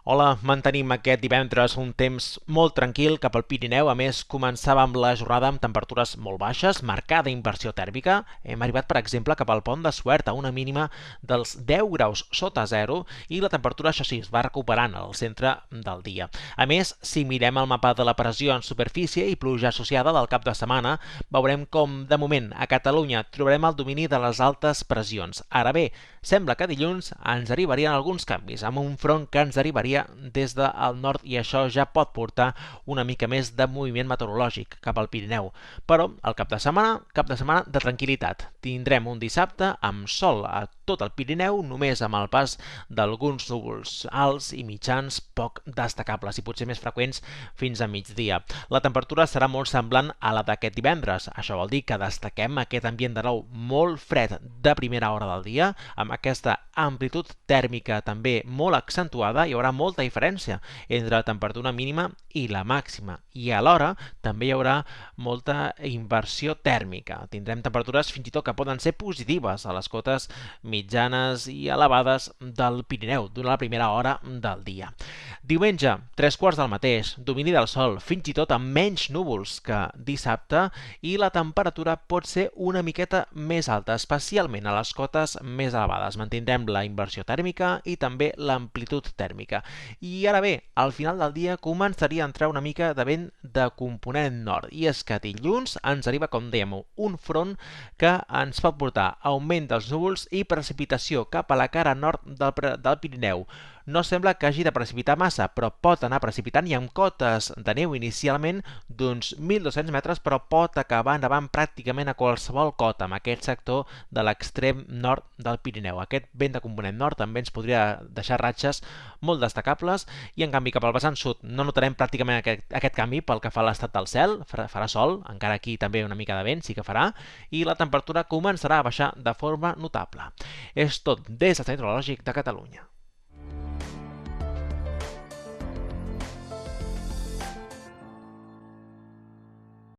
Hola, mantenim aquest divendres un temps molt tranquil cap al Pirineu. A més, començàvem la jornada amb temperatures molt baixes, marcada inversió tèrmica. Hem arribat, per exemple, cap al Pont de Suert a una mínima dels 10 graus sota zero i la temperatura, això sí, es va recuperant al centre del dia. A més, si mirem el mapa de la pressió en superfície i pluja associada del cap de setmana, veurem com, de moment, a Catalunya trobarem el domini de les altes pressions. Ara bé, sembla que dilluns ens arribarien alguns canvis, amb un front que ens arribaria des del nord i això ja pot portar una mica més de moviment meteorològic cap al Pirineu. Però el cap de setmana de tranquil·litat. Tindrem un dissabte amb sol a tot el Pirineu, només amb el pas d'alguns núvols alts i mitjans poc destacables i potser més freqüents fins a migdia. La temperatura serà molt semblant a la d'aquest divendres. Això vol dir que destaquem aquest ambient de nou molt fred de primera hora del dia, amb aquesta amplitud tèrmica també molt accentuada. Hi haurà molta diferència entre la temperatura mínima i la màxima i alhora també hi haurà molta inversió tèrmica. Tindrem temperatures fins i tot que poden ser positives a les cotes mitjanes i elevades del Pirineu durant la primera hora del dia. Diumenge, 3 quarts del mateix, domini del sol, fins i tot amb menys núvols que dissabte i la temperatura pot ser una miqueta més alta, especialment a les cotes més elevades. Mantindrem la inversió tèrmica i també l'amplitud tèrmica. I ara bé, al final del dia començaria a entrar una mica de vent de component nord i és que dilluns ens arriba, com dèiem, un front que ens pot portar augment dels núvols i precipitació cap a la cara nord del Pirineu. No sembla que hagi de precipitar massa, però pot anar precipitant i amb cotes de neu inicialment d'uns 1.200 metres, però pot acabar nevant pràcticament a qualsevol cota en aquest sector de l'extrem nord del Pirineu. Aquest vent de component nord també ens podria deixar ratxes molt destacables i en canvi cap al vessant sud no notarem pràcticament aquest canvi pel que fa a l'estat del cel, farà sol, encara aquí també una mica de vent sí que farà, i la temperatura començarà a baixar de forma notable. És tot des del Centre Meteorològic de Catalunya.